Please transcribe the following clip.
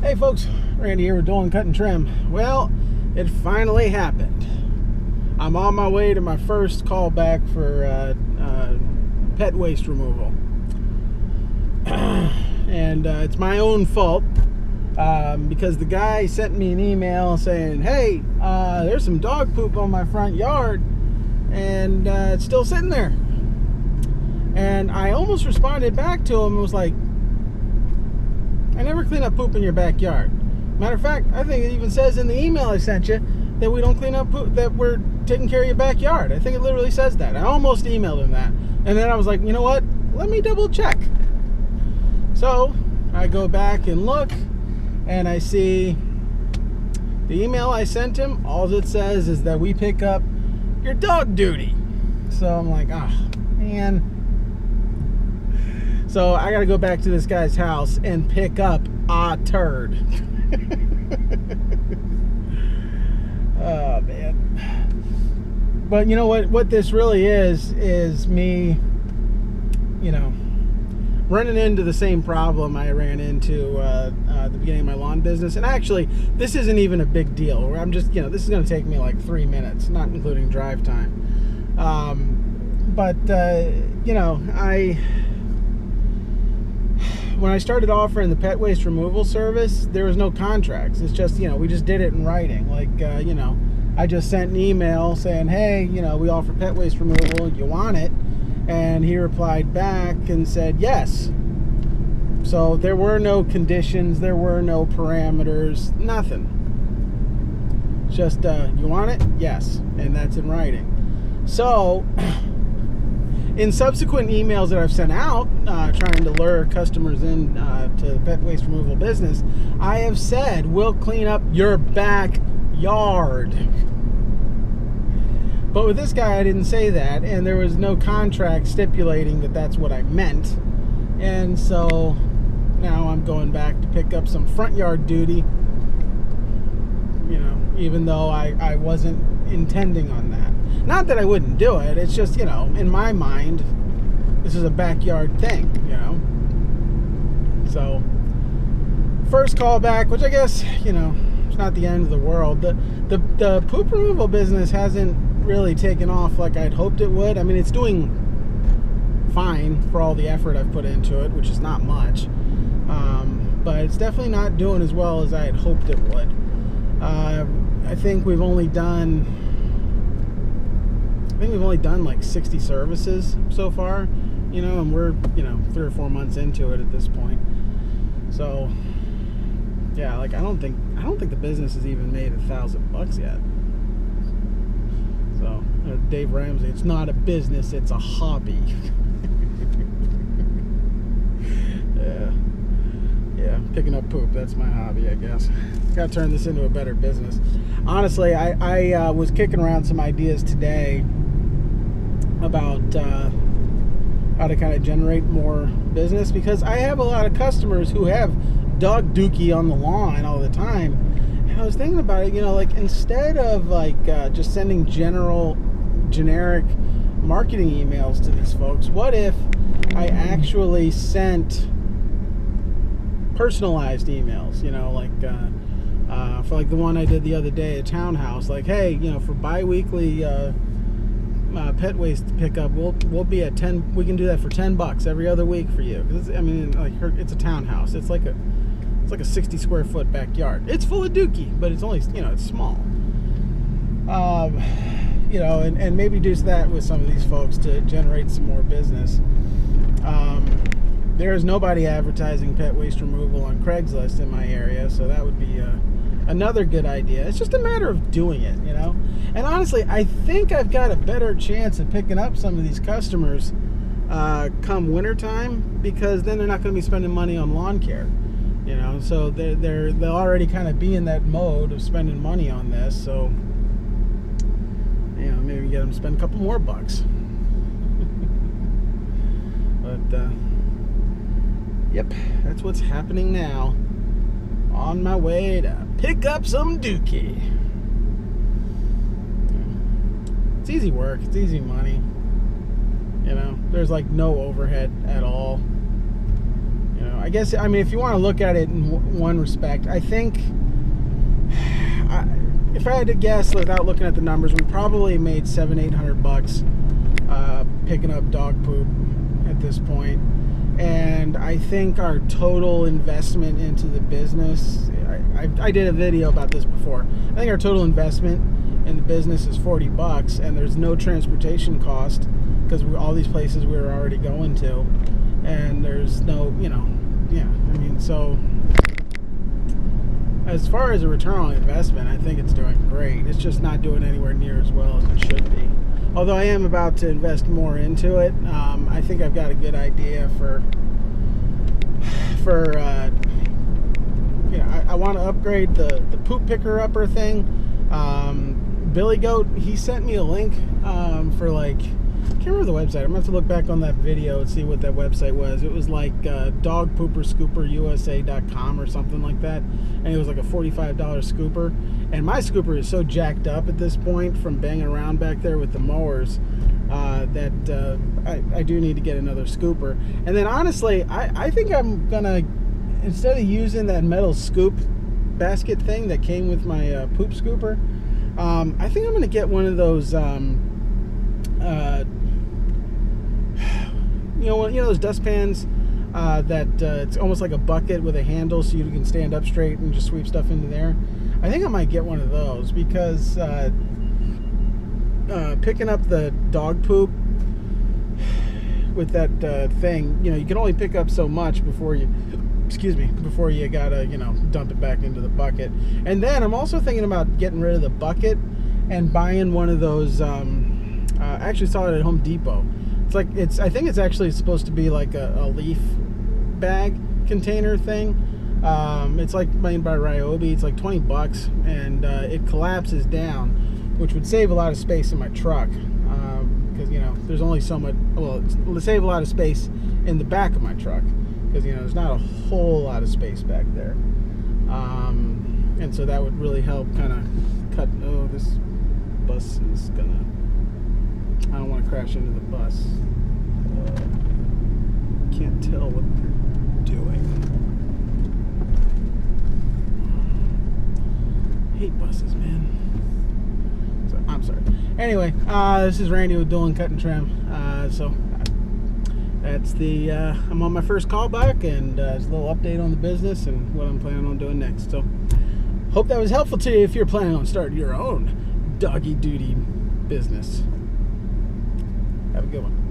Hey folks, Randy here with Dolan Cut and Trim. Well, it finally happened. I'm on my way to my first callback for pet waste removal. And it's my own fault because the guy sent me an email saying, hey, there's some dog poop on my front yard and it's still sitting there. And I almost responded back to him and was like, I never clean up poop in your backyard. Matter of fact, I think it even says in the email I sent you that we don't clean up poop, that we're taking care of your backyard. I think it literally says that. I almost emailed him that. And then I was like, you know what? Let me double check. So I go back and look and I see the email I sent him. All it says is that we pick up your dog duty. So I'm like, man. So I got to go back to this guy's house and pick up a turd. Oh, man. But you know what this really is me, running into the same problem I ran into at the beginning of my lawn business. And actually, this isn't even a big deal. I'm just, this is going to take me like 3 minutes, not including drive time. When I started offering the pet waste removal service, there was no contracts. It's just, we just did it in writing. Like, I just sent an email saying, hey, we offer pet waste removal. You want it? And he replied back and said, yes. So there were no conditions. There were no parameters. Nothing. Just, you want it? Yes. And that's in writing. So in subsequent emails that I've sent out, trying to lure customers in to the pet waste removal business, I have said, we'll clean up your backyard. But with this guy, I didn't say that, and there was no contract stipulating that that's what I meant. And so now I'm going back to pick up some front yard duty, even though I wasn't intending on that. Not that I wouldn't do it, it's just, in my mind, this is a backyard thing, So, first callback, which I guess, it's not the end of the world. The poop removal business hasn't really taken off like I'd hoped it would. I mean, it's doing fine for all the effort I've put into it, which is not much. But it's definitely not doing as well as I had hoped it would. I think we've only done like 60 services so far, and we're, 3 or 4 months into it at this point. So, yeah, like I don't think the business has even made $1,000 yet. So, Dave Ramsey, it's not a business, it's a hobby. Yeah, picking up poop, that's my hobby, I guess. Gotta turn this into a better business. Honestly, I was kicking around some ideas today about how to kind of generate more business, because I have a lot of customers who have dog dookie on the lawn all the time. And I was thinking about it, like instead of like just sending generic marketing emails to these folks, what if I actually sent personalized emails, for like the one I did the other day at Townhouse, like, hey, for bi-weekly pet waste pickup, we'll be at 10. We can do that for $10 every other week for you. It's a townhouse. It's like a 60 square foot backyard. It's full of dookie, but it's only it's small. And maybe do that with some of these folks to generate some more business. There is nobody advertising pet waste removal on Craigslist in my area, so that would be another good idea. It's just a matter of doing it, And honestly, I think I've got a better chance of picking up some of these customers come wintertime, because then they're not going to be spending money on lawn care, So they'll already kind of be in that mode of spending money on this. So maybe get them to spend a couple more bucks. But yep, that's what's happening now. On my way to pick up some dookie. It's easy work. It's easy money. There's like no overhead at all. I guess, I mean, if you want to look at it in one respect, I think, if I had to guess without looking at the numbers, we probably made $700-800 picking up dog poop at this point. And I think our total investment into the business, I did a video about this before. I think our total investment in the business is $40, and there's no transportation cost because all these places we were already going to, and there's no, I mean, so as far as a return on investment, I think it's doing great. It's just not doing anywhere near as well as it should be. Although I am about to invest more into it. I think I've got a good idea for I want to upgrade the poop picker upper thing. Billy Goat, he sent me a link for like, I can't remember the website. I'm going to have to look back on that video and see what that website was. It was like dogpooperscooperusa.com or something like that. And it was like a $45 scooper. And my scooper is so jacked up at this point from banging around back there with the mowers that I do need to get another scooper. And then honestly, I think I'm going to, instead of using that metal scoop basket thing that came with my poop scooper, I think I'm going to get one of those, those dustpans that it's almost like a bucket with a handle so you can stand up straight and just sweep stuff into there. I think I might get one of those because picking up the dog poop with that thing, you can only pick up so much before you gotta, dump it back into the bucket. And then I'm also thinking about getting rid of the bucket and buying one of those, I actually saw it at Home Depot. I think it's actually supposed to be like a leaf bag container thing. It's like made by Ryobi. It's like $20, and it collapses down, which would save a lot of space in my truck. Because, there's only so much, well, it'll save a lot of space in the back of my truck. Because, there's not a whole lot of space back there. And so that would really help kind of cut, this bus is gonna, I don't want to crash into the bus. Can't tell what they're doing. I hate buses, man. So, I'm sorry. Anyway, this is Randy with Doolin Cut and Trim. So that's the, I'm on my first callback, and it's a little update on the business and what I'm planning on doing next. So hope that was helpful to you if you're planning on starting your own doggy duty business. Have a good one.